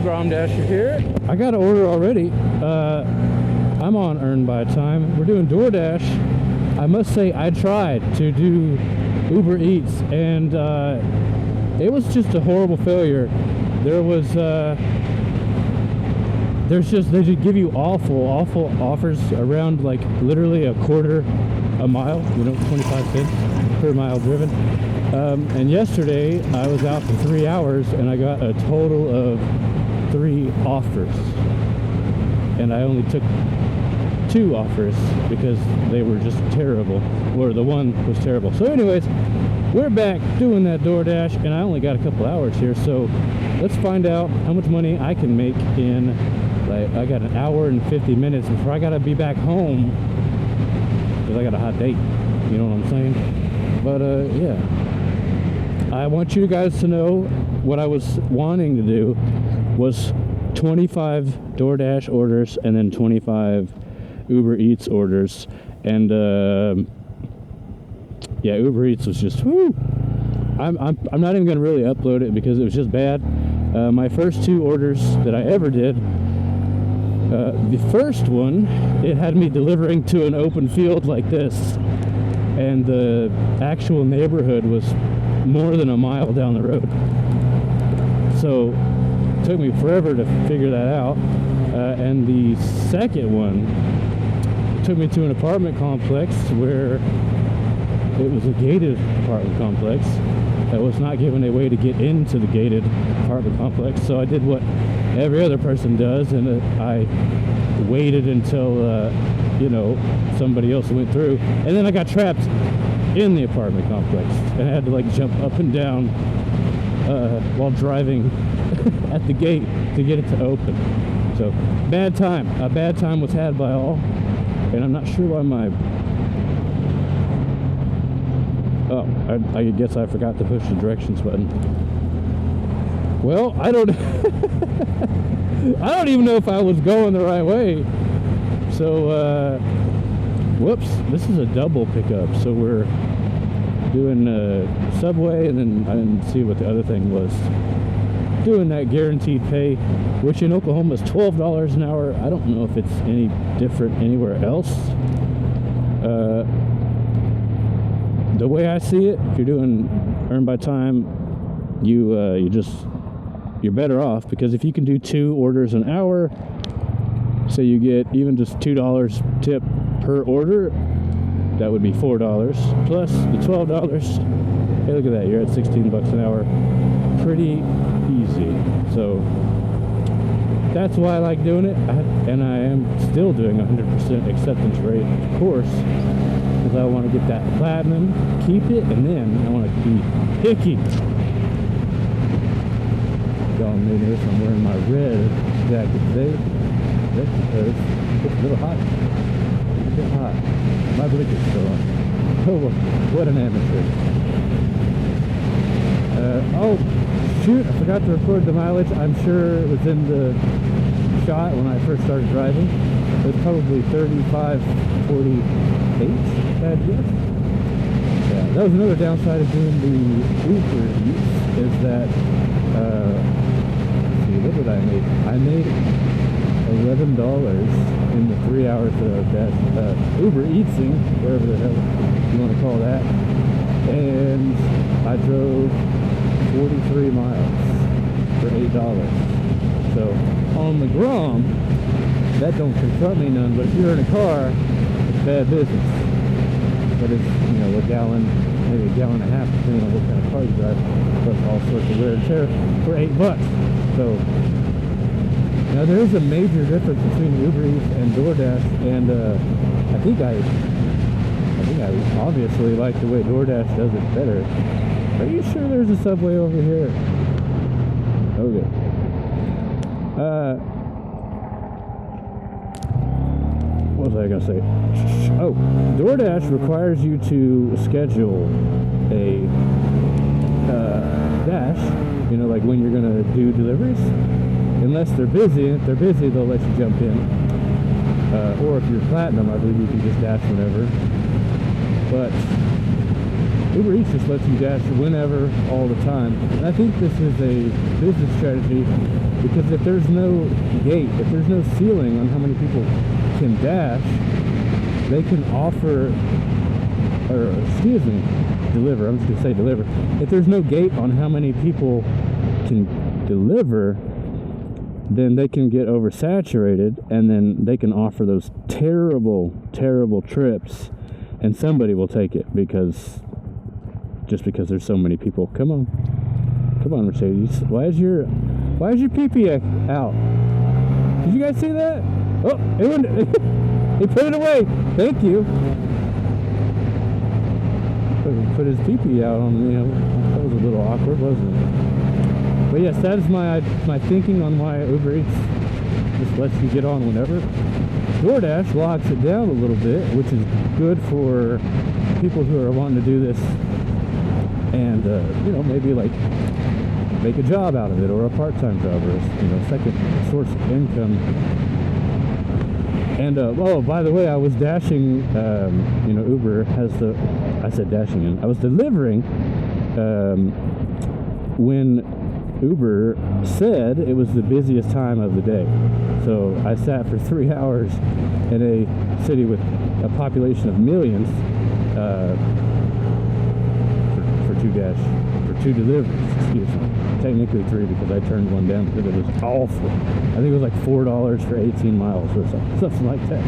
Grom Dasher here. I got an order already. I'm on Earn by Time. We're doing DoorDash. I must say I tried to do Uber Eats and it was just a horrible failure. There was they just give you awful offers around like literally a quarter a mile, 25 cents per mile driven. And yesterday I was out for 3 hours and I got a total of 3 offers, and I only took 2 offers because they were just terrible, or the one was terrible. So anyways, we're back doing that DoorDash, and I only got a couple hours here, so let's find out how much money I can make in, like, I got an hour and 50 minutes before I gotta be back home because I got a hot date, you know what I'm saying? But yeah, I want you guys to know what I was wanting to do was 25 DoorDash orders and then 25 Uber Eats orders, and yeah, Uber Eats was just whoo. I'm not even gonna really upload it because it was just bad. My first 2 orders that I ever did, the first one, it had me delivering to an open field like this, and the actual neighborhood was more than a mile down the road. So it took me forever to figure that out. And the second one, it took me to an apartment complex where it was a gated apartment complex that was not given a way to get into the gated apartment complex. So I did what every other person does, and I waited until somebody else went through, and then I got trapped in the apartment complex and I had to like jump up and down while driving at the gate to get it to open. So bad time. A bad time was had by all, and I'm not sure why my I guess I forgot to push the directions button. Well, I don't I don't even know if I was going the right way. So whoops, this is a double pickup, so we're doing Subway, and then I didn't see what the other thing was. Doing that guaranteed pay, which in Oklahoma is $12 an hour. I don't know if it's any different anywhere else. The way I see it, if you're doing Earn by Time, you're better off, because if you can do 2 orders an hour, so you get even just $2 tip per order, that would be $4 plus the $12. Hey, look at that, you're at 16 bucks an hour. Pretty easy. So that's why I like doing it, and I am still doing 100% acceptance rate, of course, because I want to get that platinum, keep it, and then I want to be picky. Y'all may notice I'm wearing my red jacket today. That's because it's a little hot. It's a bit hot. My blinker's still on. Oh, what an amateur. Oh, shoot, I forgot to record the mileage. I'm sure it was in the shot when I first started driving. It was probably 35.48, bad guess. Yeah, that was another downside of doing the Uber Eats, is that, let's see, what did I make? I made $11 in the 3 hours of that Uber Eatsing, whatever the hell you want to call that, and I drove 43 miles for $8. So on the Grom, that don't confront me none, but if you're in a car, it's bad business. But it's, a gallon, maybe a gallon and a half, depending on what kind of car you drive, plus all sorts of wear and tear for $8. So now there is a major difference between Uber Eats and DoorDash, and I think I obviously like the way DoorDash does it better. Are you sure there's a Subway over here? Okay. What was I gonna say? Oh, DoorDash requires you to schedule a dash, like when you're gonna do deliveries. Unless they're busy. If they're busy, they'll let you jump in. Or if you're platinum, I believe you can just dash whenever. But Uber Eats just lets you dash whenever, all the time. And I think this is a business strategy because if there's no gate, if there's no ceiling on how many people can dash, they can offer, or excuse me, deliver. I'm just going to say deliver. If there's no gate on how many people can deliver, then they can get oversaturated, and then they can offer those terrible, terrible trips, and somebody will take it because there's so many people. Come on, Mercedes. Why is your pee-pee out? Did you guys see that? Oh, he put it away. Thank you. Put his pee-pee out on me. That was a little awkward, wasn't it? But yes, that is my thinking on why Uber Eats just lets you get on whenever. DoorDash locks it down a little bit, which is good for people who are wanting to do this and maybe like make a job out of it, or a part-time job, or second source of income. And oh, by the way, I was dashing. Uber has I said dashing in. I was delivering when Uber said it was the busiest time of the day. So I sat for 3 hours in a city with a population of millions for two deliveries. Excuse me. Technically 3 because I turned one down because it was awful. I think it was like $4 for 18 miles or something like that.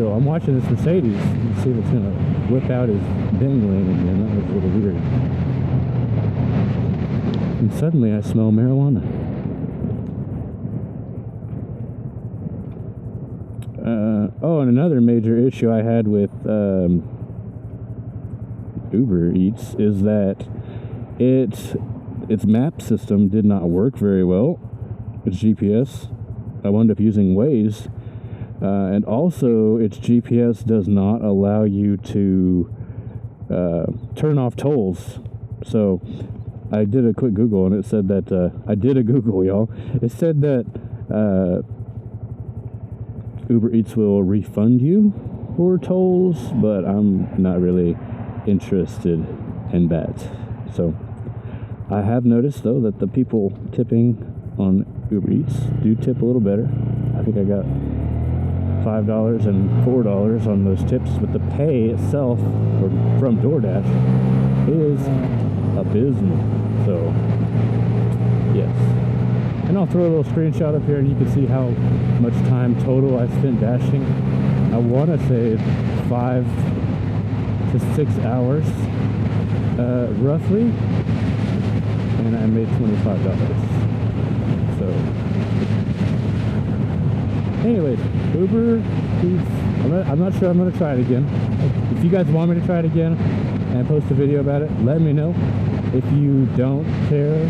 I'm watching this Mercedes and see if it's gonna whip out his ding lane again. That was a little weird. And suddenly I smell marijuana. And another major issue I had with Uber Eats is that its map system did not work very well. Its GPS. I wound up using Waze. And also, its GPS does not allow you to turn off tolls. So I did a quick Google, and it said that I did a Google, y'all. It said that Uber Eats will refund you for tolls, but I'm not really interested in that. So I have noticed though that the people tipping on Uber Eats do tip a little better. I think I got $5 and $4 on those tips, but the pay itself from DoorDash is abysmal. So yes, and I'll throw a little screenshot up here and you can see how much time total I spent dashing. I want to say 5 to 6 hours roughly, and I made $25. So anyways, Uber Eats, I'm not sure I'm going to try it again. If you guys want me to try it again and post a video about it, let me know. If you don't care,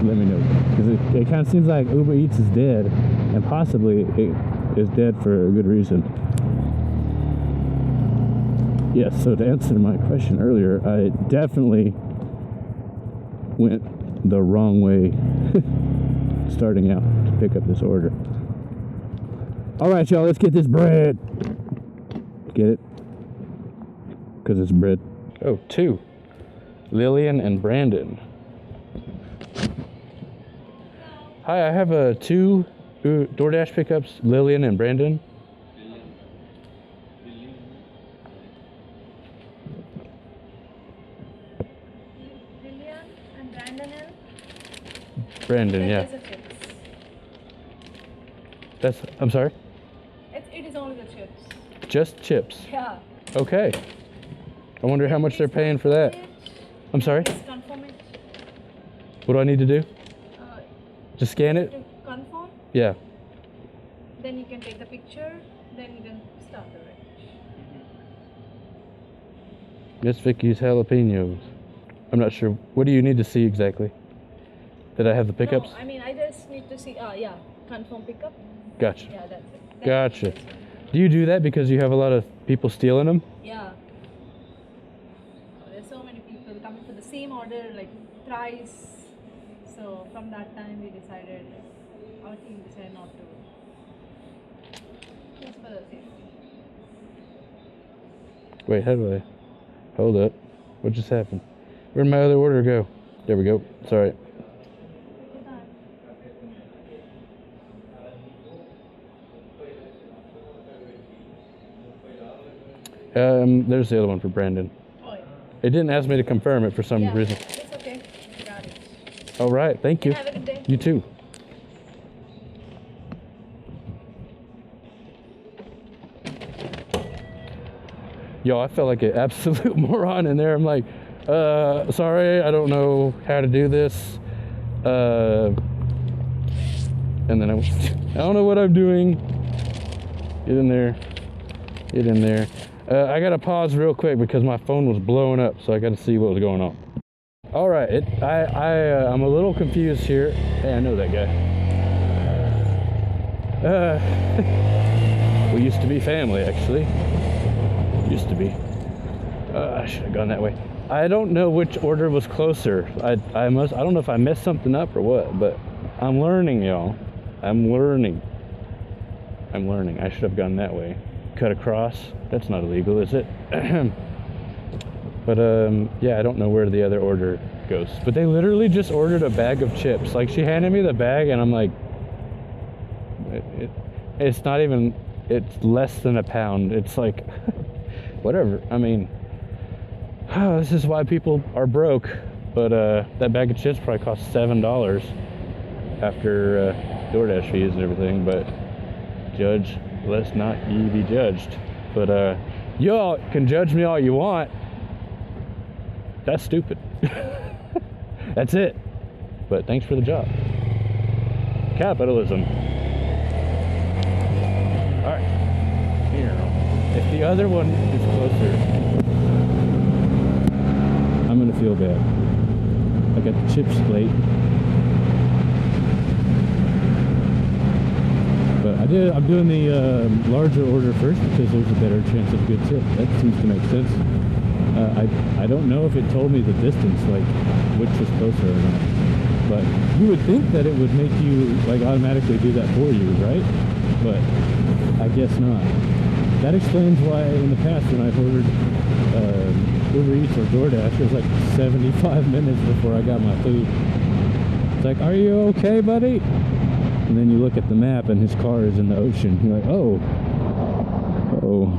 let me know. Because it kind of seems like Uber Eats is dead, and possibly it is dead for a good reason. Yes, so to answer my question earlier, I definitely went the wrong way starting out to pick up this order. Alright, y'all, let's get this bread. Get it? Because it's bread. Oh, 2. Lillian and Brandon. Hi, I have 2 DoorDash pickups, Lillian and Brandon. Lillian and Brandon is? Brandon, yeah. I'm sorry? It is only the chips. Just chips? Yeah. Okay. I wonder how much they're paying for that. I'm sorry? Just confirm it. What do I need to do? Just scan it? To confirm, Yeah. then you can take the picture, then you can start the reg. Miss Vicky's jalapenos. I'm not sure. What do you need to see exactly? Did I have the pickups? No, I mean, I just need to see, yeah, confirm pickup. Gotcha. Yeah, that's it. Gotcha. Do you do that because you have a lot of people stealing them? Yeah. There's so many people coming for the same order, like thrice. So from that time we decided, our team decided not to. Just for the safety. Wait, how Hold up. What just happened? Where'd my other order go? There we go. Sorry. There's the other one for Brandon. Oh, yeah. It didn't ask me to confirm it for some reason. It's okay. Got it. All right. Thank you. Have a good day. You too. Yo, I felt like an absolute moron in there. I'm like, sorry, I don't know how to do this. And then I don't know what I'm doing. Get in there. Get in there. I got to pause real quick because my phone was blowing up, so I got to see what was going on. All right, I'm a little confused here. Hey, I know that guy. We used to be family, actually. Used to be. I should have gone that way. I don't know which order was closer. I don't know if I messed something up or what, but I'm learning, y'all. I'm learning. I should have gone that way. Cut across. That's not illegal, is it? But yeah, I don't know where the other order goes. But they literally just ordered a bag of chips. Like, she handed me the bag and I'm like, it's not even, it's less than a pound. It's like, whatever. I mean, this is why people are broke. But that bag of chips probably cost $7 after DoorDash fees and everything. But judge, let's not ye be judged. But y'all can judge me all you want. That's stupid. That's it. But thanks for the job. Capitalism. All right. Here. If the other one is closer, I'm gonna feel bad. I got the chips late. But I'm doing the larger order first because there's a better chance of a good tip. That seems to make sense. I don't know if it told me the distance, like which was closer or not. But you would think that it would make you like automatically do that for you, right? But I guess not. That explains why in the past when I've ordered Uber Eats or DoorDash, it was like 75 minutes before I got my food. It's like, are you okay, buddy? And then you look at the map and his car is in the ocean. You're like, oh. Uh-oh.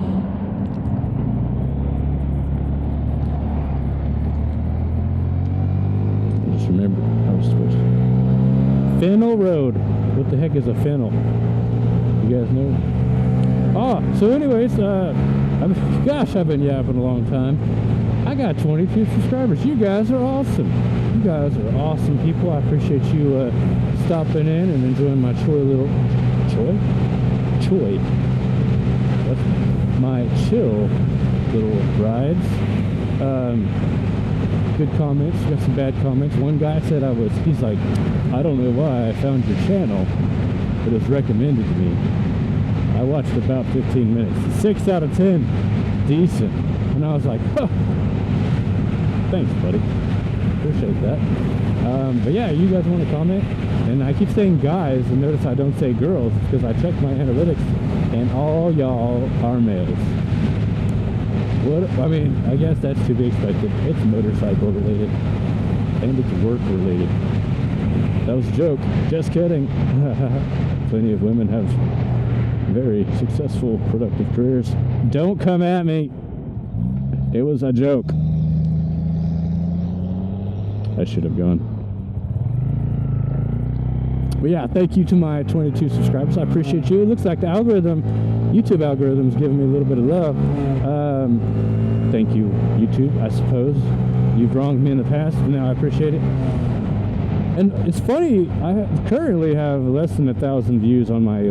Just remember, I was supposed to. Fennel Road. What the heck is a fennel? You guys know? Oh, so anyways, gosh, I've been yapping a long time. I got 22 subscribers. You guys are awesome. You guys are awesome people. I appreciate you stopping in and enjoying my my chill little rides. Good comments. Got some bad comments. One guy said he's like, I don't know why I found your channel, but it was recommended to me. I watched about 15 minutes. 6 out of 10. Decent. And I was like, huh. Thanks, buddy. Appreciate that. But yeah, you guys want to comment? And I keep saying guys, and notice I don't say girls because I checked my analytics, and all y'all are males. What? I mean, I guess that's to be expected. It's motorcycle related, and it's work related. That was a joke. Just kidding. Plenty of women have very successful, productive careers. Don't come at me. It was a joke. I should have gone. But yeah, thank you to my 22 subscribers. I appreciate you. It looks like the YouTube algorithm is giving me a little bit of love. Thank you, YouTube, I suppose. You've wronged me in the past, but now I appreciate it. And it's funny, I currently have less than 1,000 views on my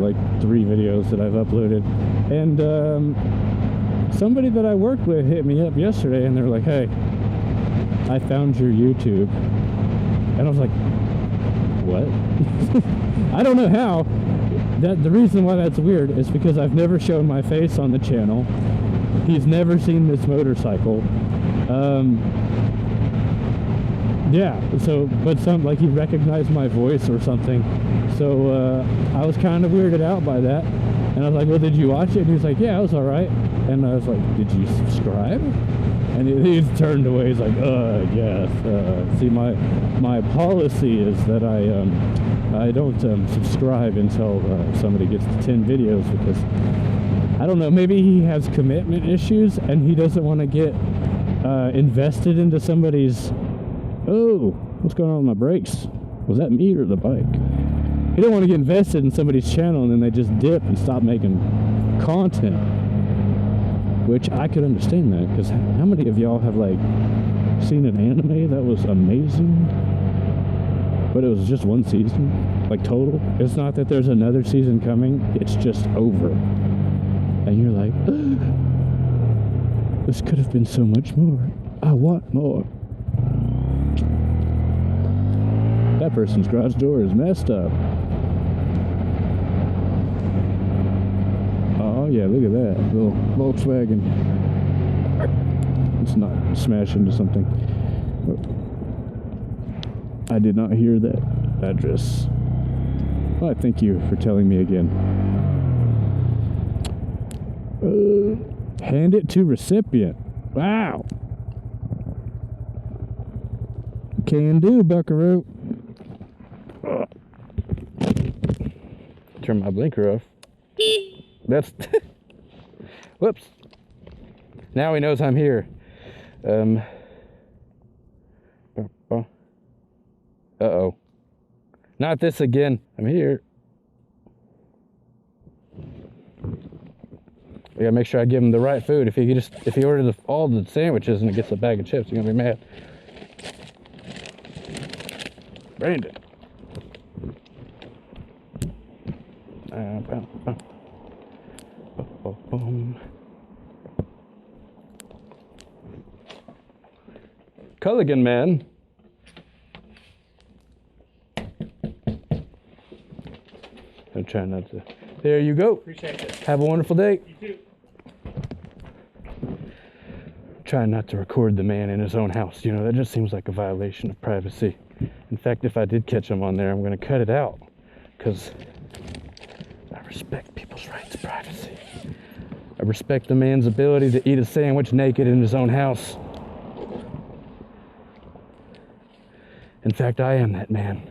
3 videos that I've uploaded. And somebody that I worked with hit me up yesterday and they're like, hey, I found your YouTube. And I was like, what? I don't know how. The reason why that's weird is because I've never shown my face on the channel. He's never seen this motorcycle. Yeah, so, but he recognized my voice or something. So, I was kind of weirded out by that. And I was like, well, did you watch it? And he was like, yeah, it was alright. And I was like, did you subscribe? And he's turned away. He's like, yes. See, my policy is that I don't subscribe until somebody gets to 10 videos, because I don't know, maybe he has commitment issues and he doesn't want to get invested into somebody's. Oh, what's going on with my brakes? Was that me or the bike? You don't want to get invested in somebody's channel and then they just dip and stop making content. Which I could understand that, because how many of y'all have like seen an anime that was amazing, but it was just one season, like total? It's not that there's another season coming, it's just over. And you're like, this could have been so much more. I want more. That person's garage door is messed up. Oh yeah, look at that little Volkswagen. It's not smash into something. I did not hear that address. Well, thank you for telling me again. Hand it to recipient. Wow. Can do, buckaroo. Turn my blinker off. That's whoops. Now he knows I'm here. Uh-oh. Not this again. I'm here. I gotta make sure I give him the right food. If he orders all the sandwiches and gets a bag of chips, he's gonna be mad. Brandon. Culligan man. I'm trying not to. There you go. Appreciate it. Have a wonderful day. You too. Trying not to record the man in his own house. You know, that just seems like a violation of privacy. In fact, if I did catch him on there, I'm going to cut it out, because I respect people's right to privacy. I respect the man's ability to eat a sandwich naked in his own house. In fact, I am that man.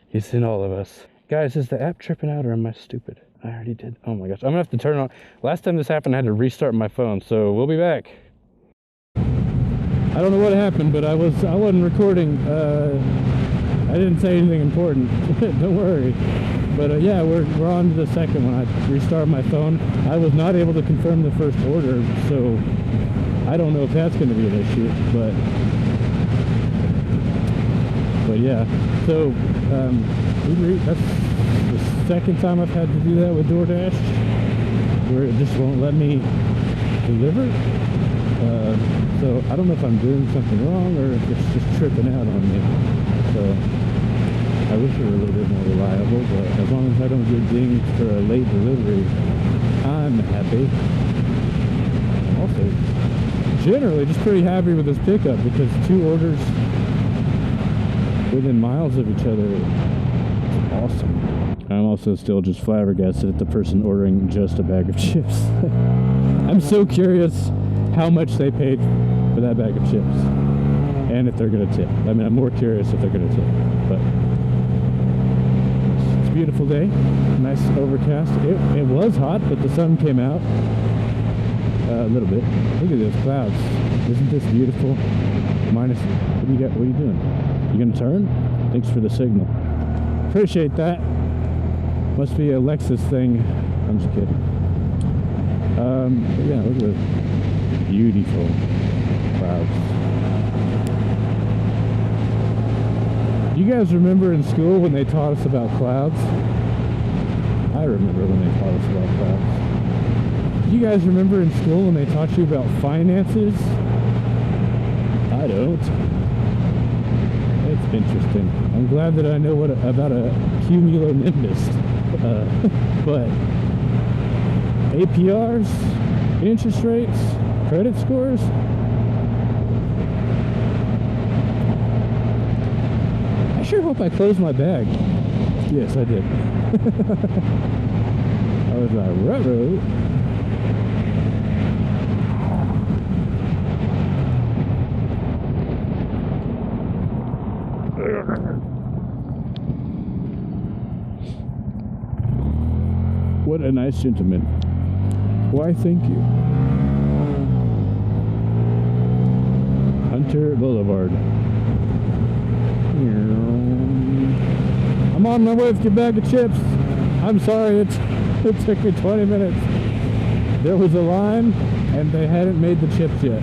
He's in all of us. Guys, is the app tripping out or am I stupid? I already did. Oh my gosh. I'm gonna have to turn it on. Last time this happened, I had to restart my phone, so we'll be back. I don't know what happened, but I wasn't recording. I didn't say anything important. Don't worry. But yeah, we're on to the second one. I restarted my phone. I was not able to confirm the first order, so I don't know if that's going to be an issue. But yeah. So that's the second time I've had to do that with DoorDash, where it just won't let me deliver. So I don't know if I'm doing something wrong or if it's just tripping out on me. So I wish it were a little bit more reliable, but as long as I don't get dinged for a late delivery, I'm happy. Also, generally just pretty happy with this pickup, because 2 orders within miles of each other is awesome. I'm also still just flabbergasted at the person ordering just a bag of chips. I'm so curious how much they paid for that bag of chips, and if they're gonna tip. I mean, I'm more curious if they're gonna tip. But it's a beautiful day, nice overcast. It was hot, but the sun came out a little bit. Look at those clouds. Isn't this beautiful? Minus, what do you got? What are you doing? You gonna turn? Thanks for the signal. Appreciate that. Must be a Lexus thing. I'm just kidding. But yeah, look at this. Beautiful clouds. Do you guys remember in school when they taught us about clouds? I remember when they taught us about clouds. Do you guys remember in school when they taught you about finances? I don't. It's interesting. I'm glad that I know about a cumulonimbus. But APRs, interest rates, credit scores. I sure hope I closed my bag. Yes, I did. I was like, ruh-roh. What a nice gentleman. Why, thank you. Hunter Boulevard. I'm on my way with your bag of chips. I'm sorry, it took me 20 minutes. There was a line, and they hadn't made the chips yet.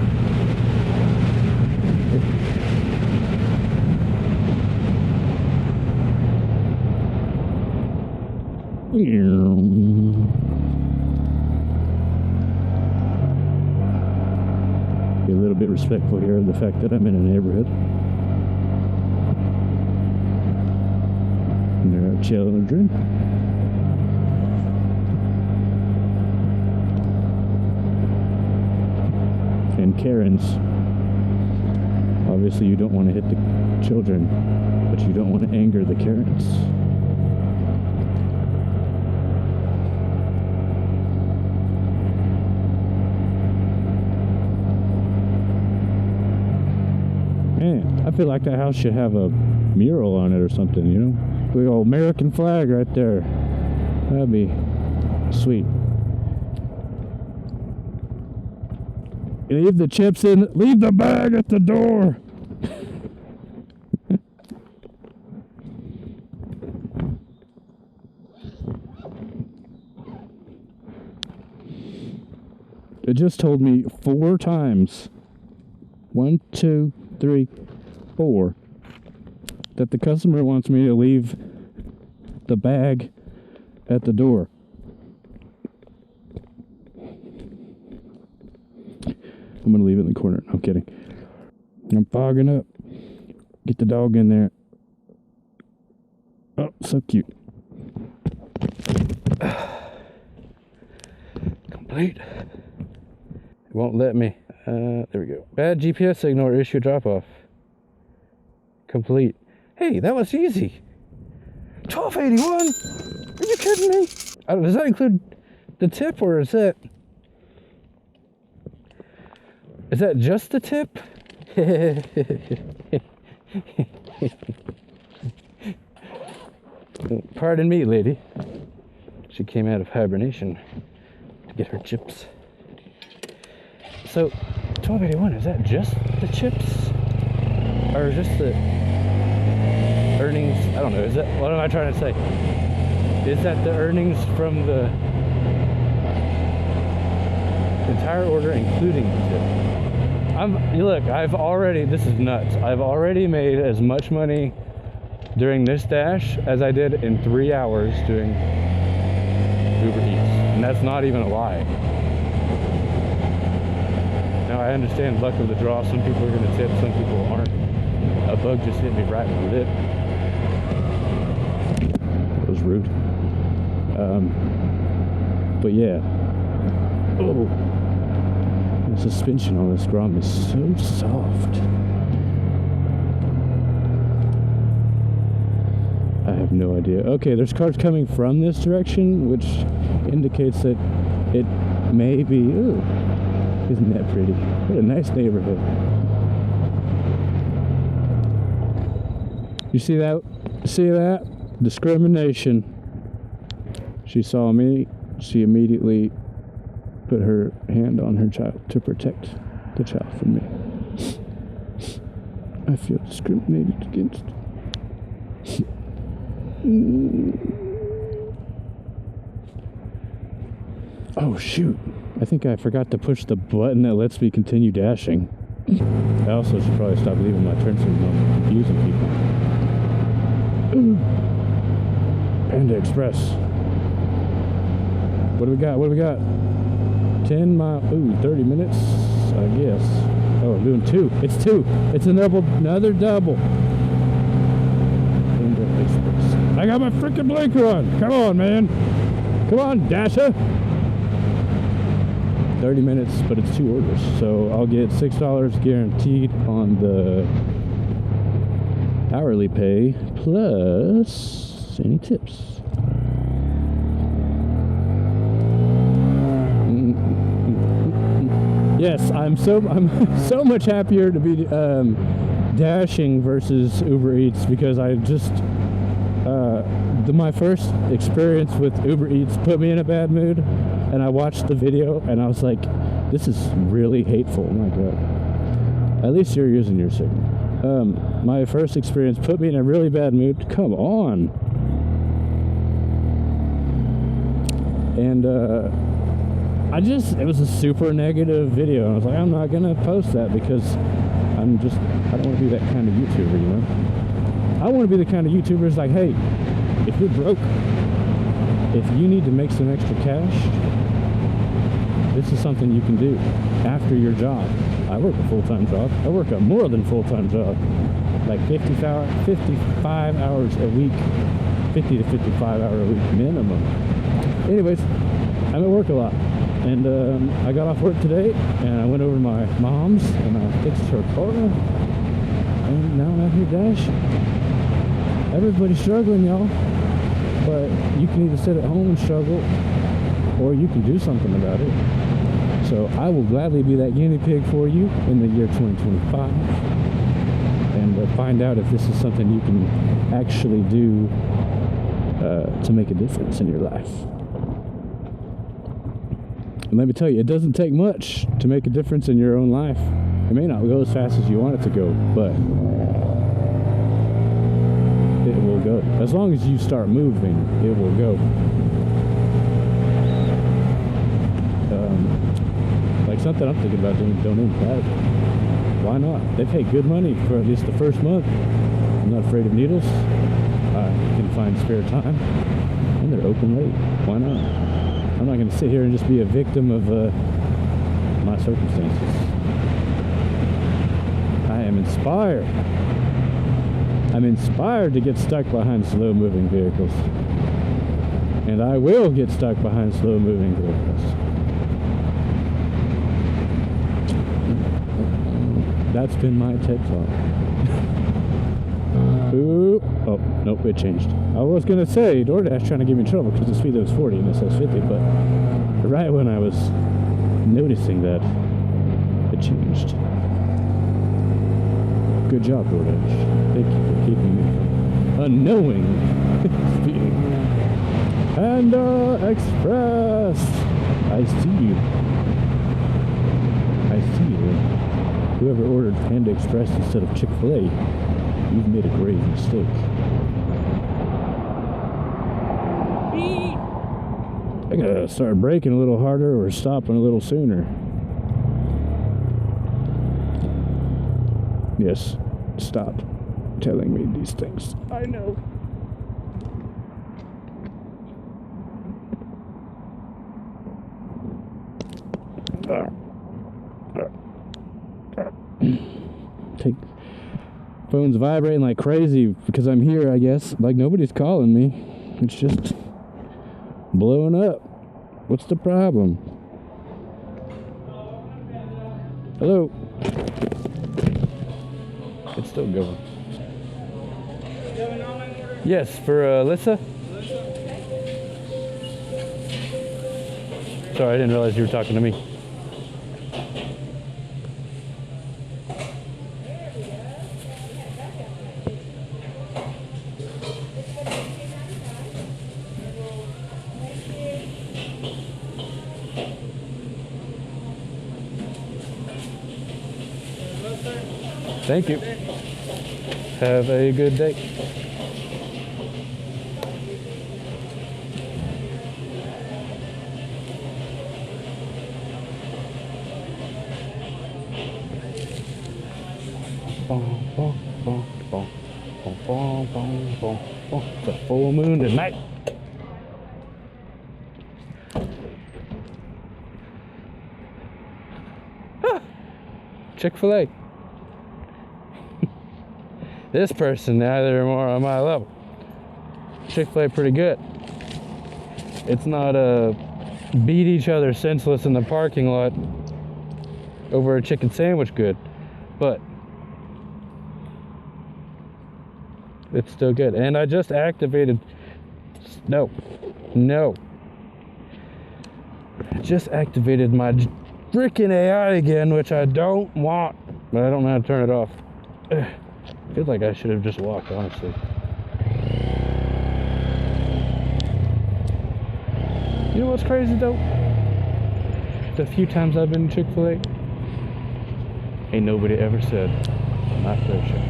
Be a little bit respectful here of the fact that I'm in a neighborhood. And there are children. And Karens. Obviously you don't want to hit the children, but you don't want to anger the Karens. Man, I feel like that house should have a mural on it or something, you know? Big old American flag right there. That'd be sweet. Leave the chips in, leave the bag at the door. It just told me 4 times. 1, 2, 3, 4. That the customer wants me to leave the bag at the door. I'm gonna leave it in the corner. No, I'm kidding. I'm fogging up. Get the dog in there. Oh, so cute. Complete. It won't let me. There we go. Bad GPS signal or issue drop off. Complete. Hey, that was easy. $12.81. Are you kidding me? Does that include the tip, or is that just the tip? Pardon me, lady. She came out of hibernation to get her chips. So, $12.81, is that just the chips? Or just the earnings? I don't know. What am I trying to say? Is that the earnings from the entire order, including the tip? This is nuts. I've already made as much money during this dash as I did in 3 hours doing Uber Eats. And that's not even a lie. Now, I understand luck of the draw. Some people are going to tip, some people aren't. A bug just hit me right in the lip. That was rude. But yeah. Oh. The suspension on this Grom is so soft. I have no idea. Okay, there's cars coming from this direction, which indicates that it may be... Ooh, isn't that pretty? What a nice neighborhood. You see that? See that? Discrimination. She saw me. She immediately put her hand on her child to protect the child from me. I feel discriminated against. Oh shoot, I think I forgot to push the button that lets me continue dashing. I also should probably stop leaving my turn signal and confusing people. Panda Express. What do we got? 10 miles, 30 minutes, I guess. Oh, I'm doing 2. It's 2. It's another double. I got my freaking blinker on. Come on, man. Come on, Dasher. 30 minutes, but it's 2 orders. So I'll get $6 guaranteed on the hourly pay plus any tips. Yes, I'm so much happier to be dashing versus Uber Eats because I just my first experience with Uber Eats put me in a bad mood, and I watched the video and I was like, this is really hateful. Oh my god. At least you're using your signal. My first experience put me in a really bad mood. Come on. And it was a super negative video. I was like, I'm not gonna post that because I don't want to be that kind of YouTuber, you know? I want to be the kind of YouTuber who's like, hey, if you're broke, if you need to make some extra cash, this is something you can do after your job. I work a full-time job. I work a more than full-time job. Like 55 hours a week. 50 to 55 hour a week minimum. Anyways, I'm at work a lot. And I got off work today, and I went over to my mom's, and I fixed her car. And now I'm out here dashing. Everybody's struggling, y'all. But you can either sit at home and struggle, or you can do something about it. So I will gladly be that guinea pig for you in the year 2025, and find out if this is something you can actually do to make a difference in your life. And let me tell you, it doesn't take much to make a difference in your own life. It may not go as fast as you want it to go, but it will go. As long as you start moving, it will go. Like something I'm thinking about doing, donating plasma. Why not? They pay good money for at least the first month. I'm not afraid of needles. I can find spare time, and they're open late. Why not? I'm not going to sit here and just be a victim of my circumstances. I am inspired. I'm inspired to get stuck behind slow-moving vehicles. And I will get stuck behind slow-moving vehicles. That's been my TED Talk. Ooh. Oh, nope, it changed. I was going to say, DoorDash trying to get me in trouble because the speed limit was 40 and it says 50, but right when I was noticing that, it changed. Good job, DoorDash. Thank you for keeping me unknowing speeding. Panda Express! I see you. I see you. Whoever ordered Panda Express instead of Chick-fil-A, you've made a grave mistake. I gotta start braking a little harder or stopping a little sooner. Yes, stop telling me these things. I know. Take phone's vibrating like crazy because I'm here, I guess. Like nobody's calling me. It's just blowing up. What's the problem? Hello? It's still going. You have an online order? Yes, for Alyssa? Sorry, I didn't realize you were talking to me. Thank you. Have a good day. It's a full moon tonight. Chick-fil-A. This person, now they're more on my level. Chick-fil-A pretty good. It's not beat each other senseless in the parking lot over a chicken sandwich good, but it's still good. And I just activated, no. I just activated my freaking AI again, which I don't want, but I don't know how to turn it off. I feel like I should have just walked, honestly. You know what's crazy though? The few times I've been to Chick-fil-A, ain't nobody ever said, my pleasure.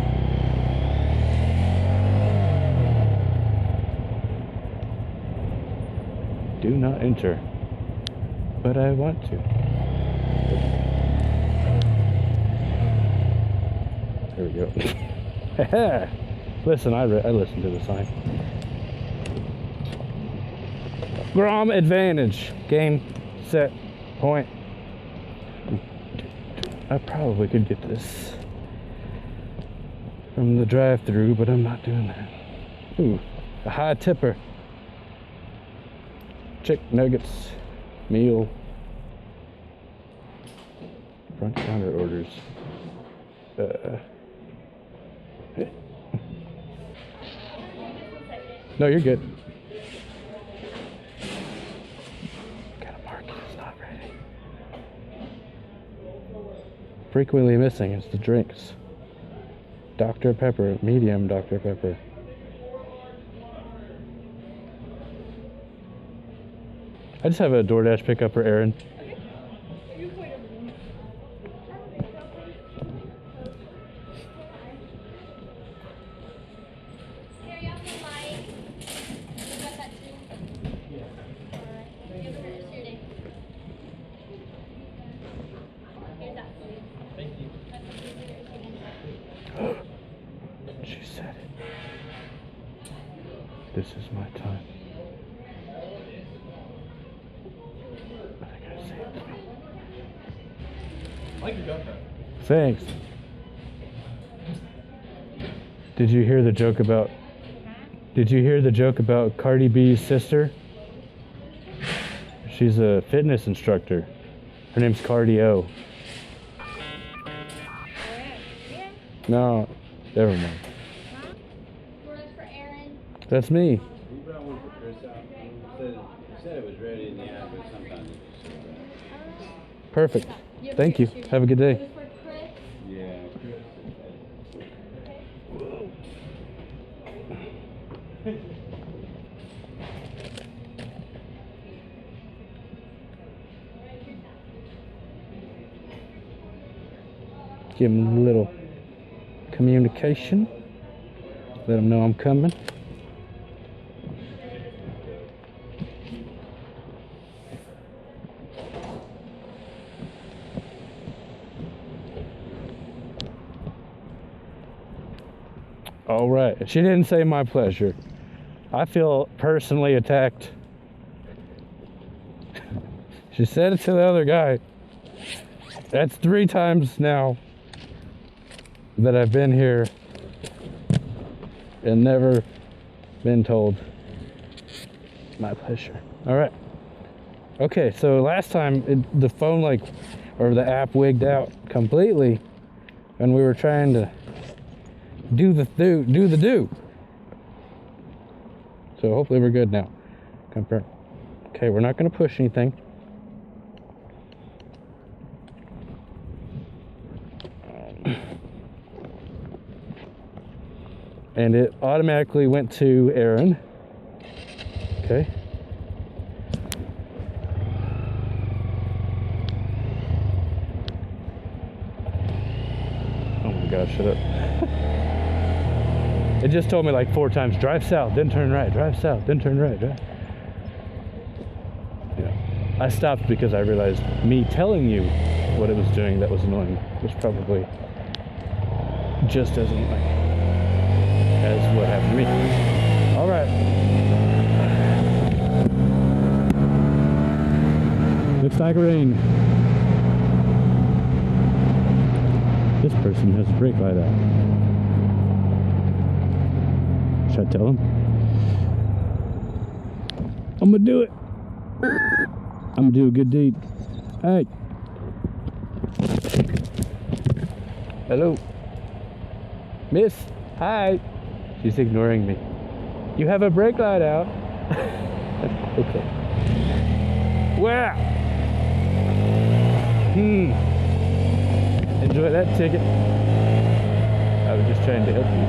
Do not enter. But I want to. There we go. Listen, I listened to the sign. Grom advantage. Game, set, point. I probably could get this from the drive-thru, but I'm not doing that. Ooh, a high tipper. Chick nuggets, meal, front counter orders. No, you're good. Gotta mark it, it's not ready. Frequently missing is the drinks. Dr. Pepper, medium Dr. Pepper. I just have a DoorDash pickup for Aaron. She said it. This is my time. I think I saved me. I like your GoPro. Thanks. Did you hear the joke about Cardi B's sister? She's a fitness instructor. Her name's Cardi O. No, never mind. For Aaron. That's me. You brought one for Chris out. Said it was ready in the app, but sometimes it just sits there. Perfect. Thank you. Have a good day. For Chris. Yeah, Chris. Give him a little communication. Let him know I'm coming. All right. She didn't say my pleasure. I feel personally attacked. She said it to the other guy. That's 3 times now that I've been here and never been told my pleasure. All right. Okay, so last time the phone or the app wigged out completely and we were trying to do the do. So hopefully we're good now. Confirm. Okay, we're not going to push anything. And it automatically went to Aaron. Okay. Oh my gosh, shut up. It just told me like 4 times, drive south, then turn right, drive south, then turn right, drive. Yeah. I stopped because I realized me telling you what it was doing that was annoying was probably just as annoying as what happened to me. All right. Looks like rain. This person has a brake light out. Should I tell him? I'm gonna do it. I'm gonna do a good deed. Hey. Hello. Miss. Hi. She's ignoring me. You have a brake light out. Okay. Wow. Enjoy that ticket. I was just trying to help you.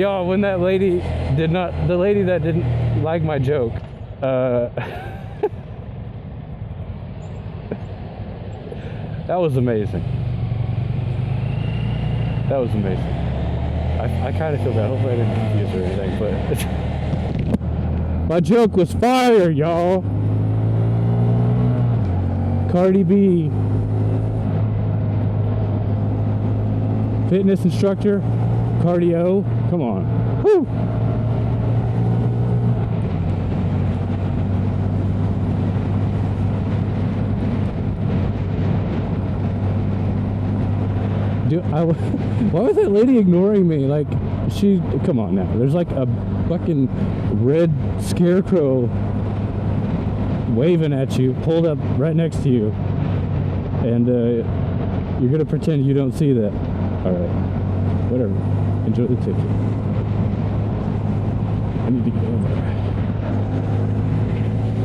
Y'all, when that lady the lady that didn't like my joke, that was amazing. That was amazing. I kind of feel bad. Hopefully I didn't confuse her or anything, but my joke was fire, y'all. Cardi B, fitness instructor, cardio. Come on. Woo! Why was that lady ignoring me? Like, come on now. There's like a fucking red scarecrow waving at you, pulled up right next to you, and you're gonna pretend you don't see that. Alright, whatever. Enjoy the ticket. I need to get over.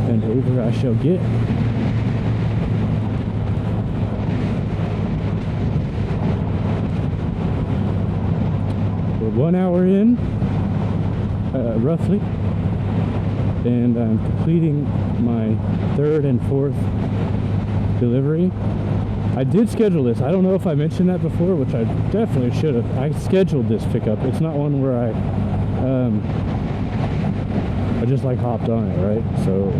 And over I shall get. We're 1 hour in, roughly, and I'm completing my third and fourth delivery. I did schedule this. I don't know if I mentioned that before, which I definitely should have. I scheduled this pickup. It's not one where I just like hopped on it, right? So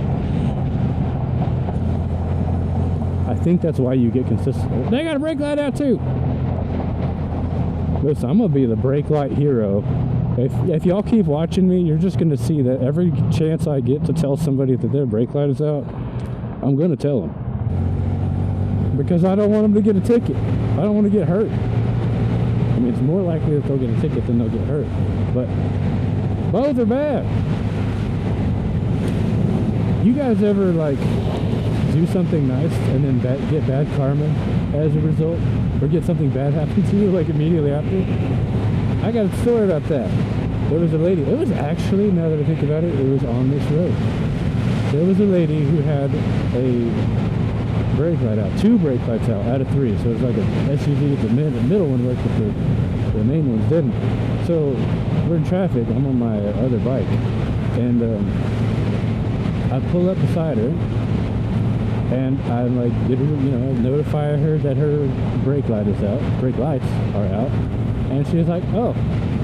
I think that's why you get consistent. They got a brake light out too. Listen, I'm gonna be the brake light hero. If y'all keep watching me, you're just gonna see that every chance I get to tell somebody that their brake light is out, I'm gonna tell them. Because I don't want them to get a ticket. I don't want to get hurt. I mean, it's more likely that they'll get a ticket than they'll get hurt. But both are bad. You guys ever like do something nice and then get bad karma as a result? Or get something bad happen to you like immediately after? I got a story about that. There was a lady, it was actually, now that I think about it, it was on this road. There was a lady who had a brake light out, 2 brake lights out of 3. So it was like an SUV, the middle one worked, but the main ones didn't. So we're in traffic, I'm on my other bike, and I pull up beside her, and I'm like, notify her that her brake light is out, brake lights are out, and she was like, oh,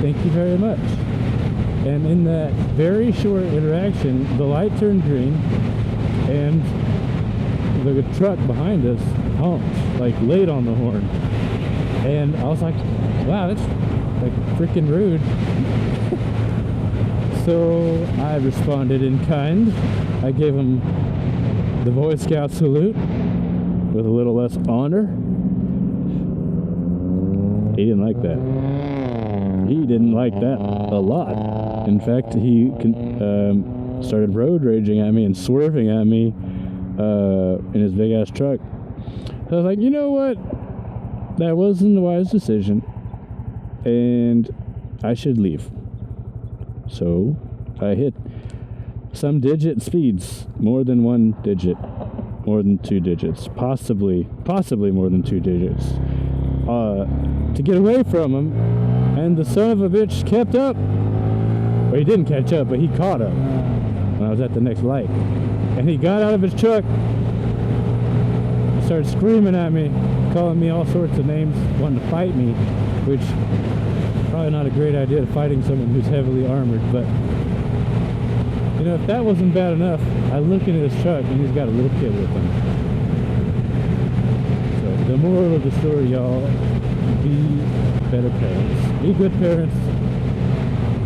thank you very much. And in that very short interaction, the light turned green, and the truck behind us honked, like laid on the horn. And I was like, wow, that's like freaking rude. So I responded in kind. I gave him the Boy Scout salute with a little less honor. He didn't like that. He didn't like that a lot. In fact, he started road raging at me and swerving at me in his big ass truck. So I was like, you know what? That wasn't the wise decision, and I should leave. So I hit some digit speeds, more than 1 digit, more than 2 digits, possibly more than 2 digits, to get away from him. And the son of a bitch kept up. Well, he didn't catch up, but he caught up when I was at the next light. And he got out of his truck, started screaming at me, calling me all sorts of names, wanting to fight me, which probably not a great idea, fighting someone who's heavily armored. But if that wasn't bad enough, I look into his truck and he's got a little kid with him. So the moral of the story, y'all, be better parents. Be good parents.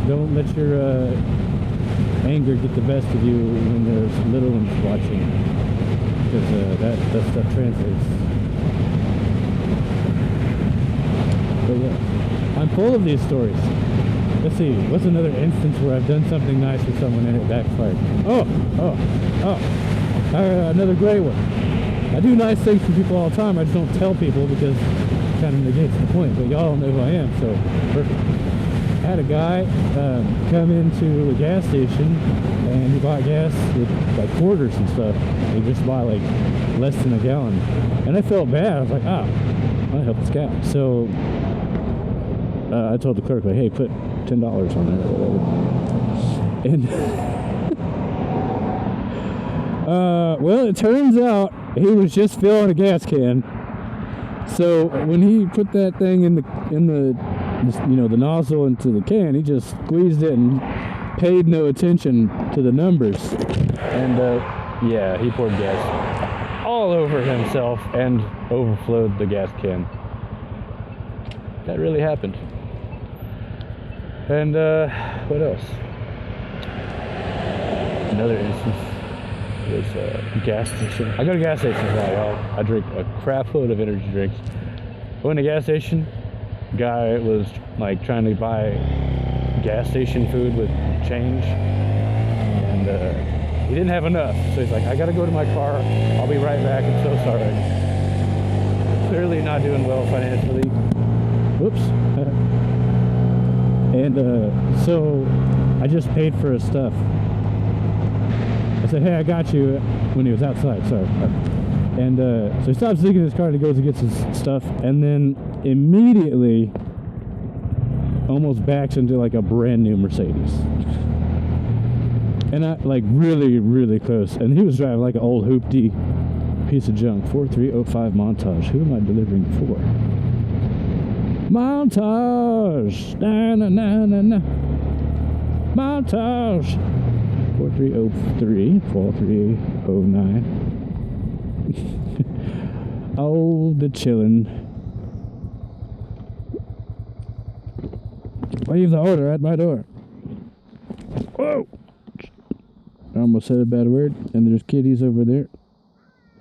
Don't let your anger get the best of you when there's little ones watching, because that stuff translates. But yeah, I'm full of these stories. Let's see, what's another instance where I've done something nice for someone and it backfired? Another great one. I do nice things for people all the time. I just don't tell people because it kind of negates the point. But y'all know who I am, so perfect. I had a guy come into a gas station and he bought gas with like quarters and stuff. He just bought like less than a gallon. And I felt bad. I was like, I'll help this guy. So I told the clerk, like, hey, put $10 on there or whatever. And well, it turns out he was just filling a gas can. So when he put that thing in the the nozzle into the can, he just squeezed it and paid no attention to the numbers. And yeah, he poured gas all over himself and overflowed the gas can. That really happened. And what else? Another instance was a gas station. I go to gas stations a lot, y'all. I drink a crap load of energy drinks. I went to a gas station. Guy was like trying to buy gas station food with change, and he didn't have enough. So he's like, I gotta go to my car. I'll be right back. I'm so sorry. Clearly not doing well financially. Whoops. And so I just paid for his stuff. I said, hey, I got you, when he was outside, sorry. And so he stops digging his car and he goes and gets his stuff, and then immediately almost backs into like a brand new Mercedes. And I, like, really, really close. And he was driving like an old hoopty piece of junk. 4305 Montage. Who am I delivering for? Montage! Na na na na na. Montage! 4303, 4309. Oh, the chillin'. Leave the order at my door. Whoa! I almost said a bad word, and there's kitties over there.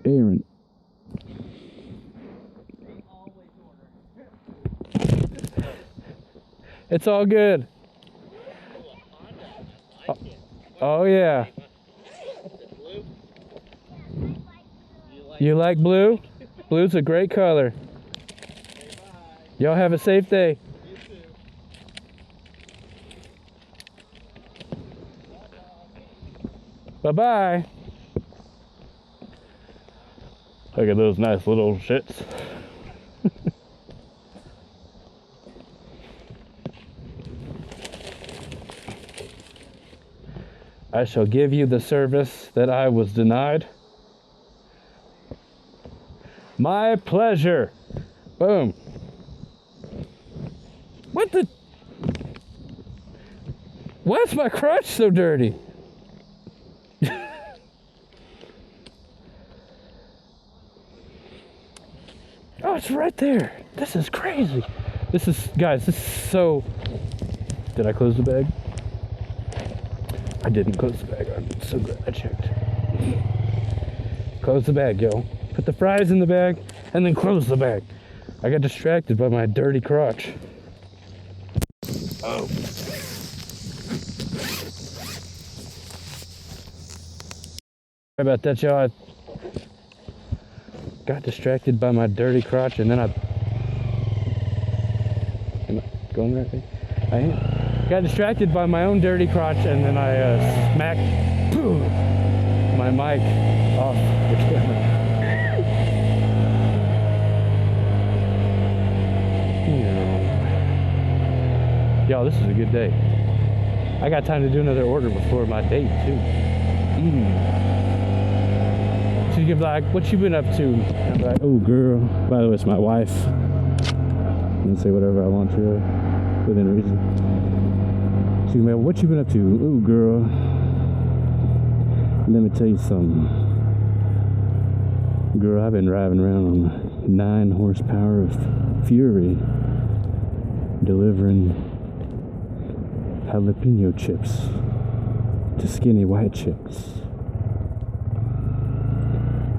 Aaron. It's all good. Oh yeah. You like blue? Blue's a great color. Y'all have a safe day. Bye-bye. Look at those nice little shits. I shall give you the service that I was denied. My pleasure. Boom. What the? Why is my crotch so dirty? Oh, it's right there. This is crazy. This is, guys, this is so... Did I close the bag? I didn't close the bag. I'm so glad I checked. Close the bag, yo. Put the fries in the bag and then close the bag. I got distracted by my dirty crotch. Oh. Sorry about that, y'all. I got distracted by my dirty crotch, and then am I going the right way? I am. Got distracted by my own dirty crotch, and then I smacked my mic off the camera. Y'all, this is a good day. I got time to do another order before my date too. She's gonna be like, "What you been up to?" I'm like, "Oh, girl." By the way, it's my wife. I'm gonna say whatever I want to, within reason. She's gonna be like, "What you been up to?" "Oh, girl. Let me tell you something. Girl, I've been driving around on 9 horsepower of fury, delivering jalapeno chips to skinny white chicks.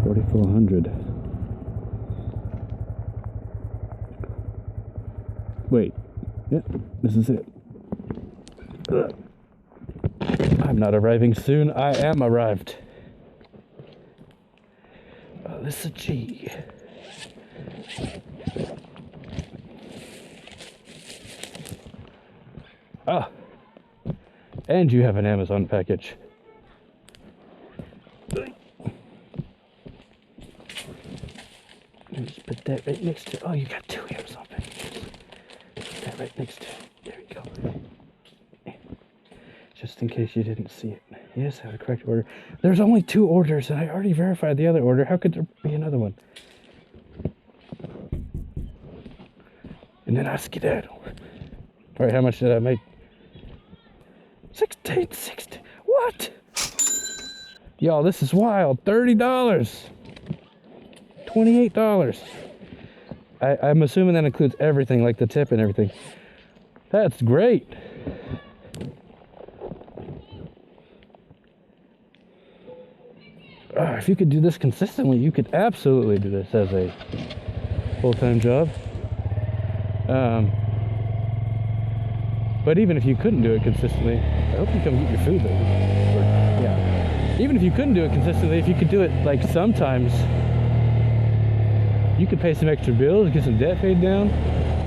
4,400. Wait. Yep, this is it. Ugh. I'm not arriving soon. I am arrived. Alyssa G. Ah. And you have an Amazon package. Just put that right next to... Oh, you got 2 Amazon packages. that right next to it. There we go. Just in case you didn't see it. Yes, I have the correct order. There's only 2 orders, and I already verified the other order. How could there be another one? And then I skedaddle. All right, how much did I make? 16. What? Y'all, this is wild. $30. $28. I'm assuming that includes everything, like the tip and everything. That's great. If you could do this consistently, you could absolutely do this as a full-time job. But even if you couldn't do it consistently, I hope you come get your food though. Yeah. Even if you couldn't do it consistently, if you could do it like sometimes, you could pay some extra bills, get some debt paid down.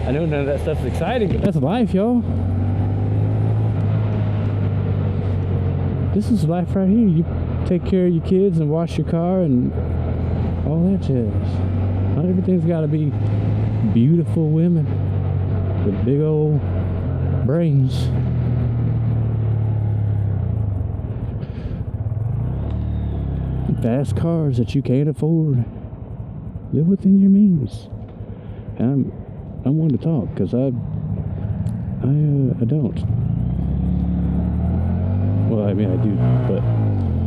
I know none of that stuff's exciting, but that's life, y'all. This is life right here. You take care of your kids and wash your car and all that jazz. Not everything's got to be beautiful women with big old brains. Fast cars that you can't afford. Live within your means. And I'm one to talk because I don't. Well, I mean I do, but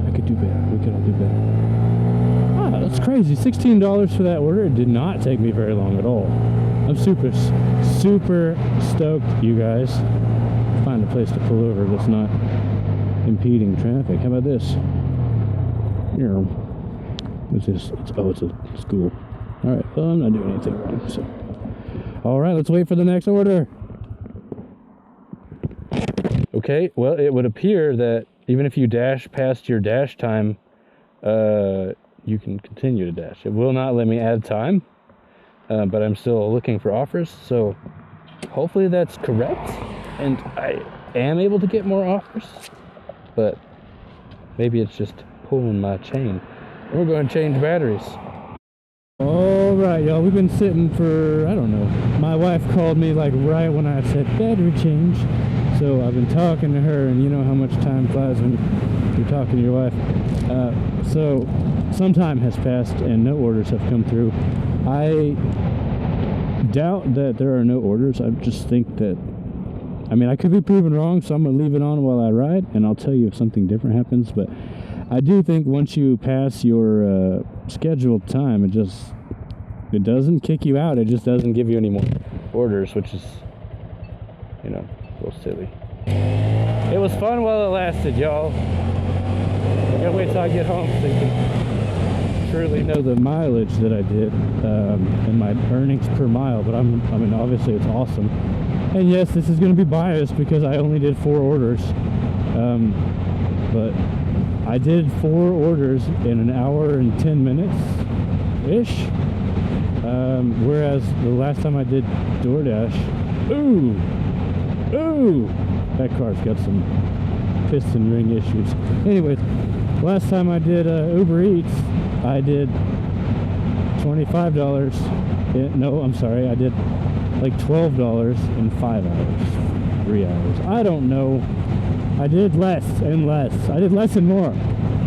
I could do better. We could all do better. Ah, that's crazy. $16 for that order. It did not take me very long at all. I'm super stoked, you guys. Find a place to pull over that's not impeding traffic. How about this? Here. What's this? It's a school. All right. Well, I'm not doing anything wrong. So, all right. Let's wait for the next order. Okay. Well, it would appear that even if you dash past your dash time, you can continue to dash. It will not let me add time, but I'm still looking for offers. So hopefully that's correct, and I am able to get more offers. But maybe it's just pulling my chain. We're going to change batteries. All right, y'all. We've been sitting for, I don't know. My wife called me like right when I said battery change. So I've been talking to her, and you know how much time flies when you're talking to your wife. So some time has passed and no orders have come through. I doubt that there are no orders. I just think that, I mean, I could be proven wrong, so I'm going to leave it on while I ride, and I'll tell you if something different happens. But I do think once you pass your scheduled time, it doesn't kick you out. It just doesn't give you any more orders, which is, you know, a little silly. It was fun while it lasted, y'all. I gotta wait till I get home so you can truly know the mileage that I did and my earnings per mile. But I mean, obviously it's awesome. And yes, this is going to be biased because I only did 4 orders. But I did 4 orders in an hour and 10 minutes-ish. Whereas the last time I did DoorDash, ooh, that car's got some piston ring issues. Anyways, last time I did Uber Eats, I did $25. No, I'm sorry, I did like $12 in 5 hours, 3 hours. I don't know. I did less and less. I did less and more.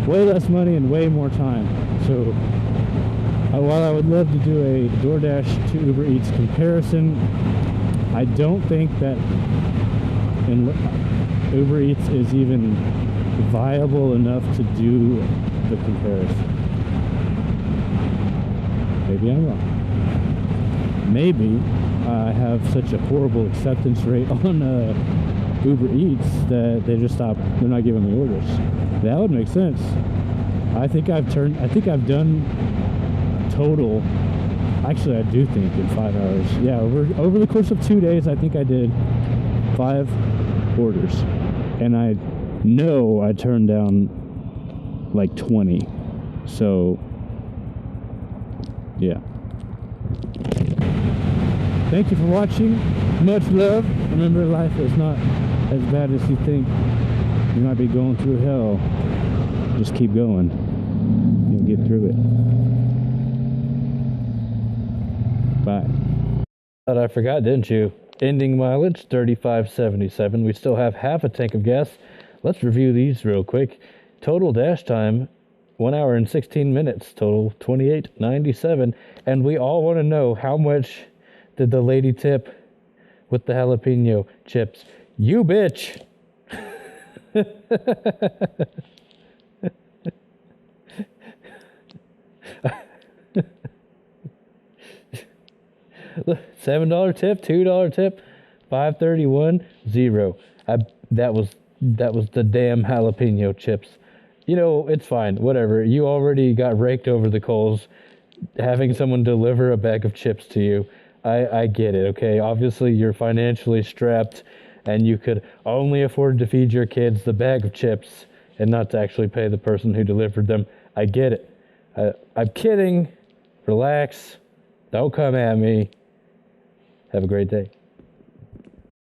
Way less money and way more time. So while I would love to do a DoorDash to Uber Eats comparison, I don't think that Uber Eats is even viable enough to do the comparison. Maybe I'm wrong. Maybe I have such a horrible acceptance rate on Uber Eats that they just stop. They're not giving me orders. That would make sense. I think I've done total. Actually, I do think in 5 hours. Yeah, over the course of 2 days, I think I did 5 orders, and I know I turned down like 20. So, yeah. Thank you for watching. Much love. Remember, life is not as bad as you think. You might be going through hell. Just keep going. You'll get through it. Bye. Thought I forgot, didn't you? Ending mileage 35.77. We still have half a tank of gas. Let's review these real quick. Total dash time 1 hour and 16 minutes. Total 28.97. And we all want to know, how much did the lady tip with the jalapeno chips? You bitch. $7 tip, $2 tip, $5.31, 0. That was the damn jalapeno chips. You know, it's fine, whatever. You already got raked over the coals having someone deliver a bag of chips to you. I get it, okay? Obviously, you're financially strapped and you could only afford to feed your kids the bag of chips and not to actually pay the person who delivered them. I get it. I'm kidding. Relax. Don't come at me. Have a great day.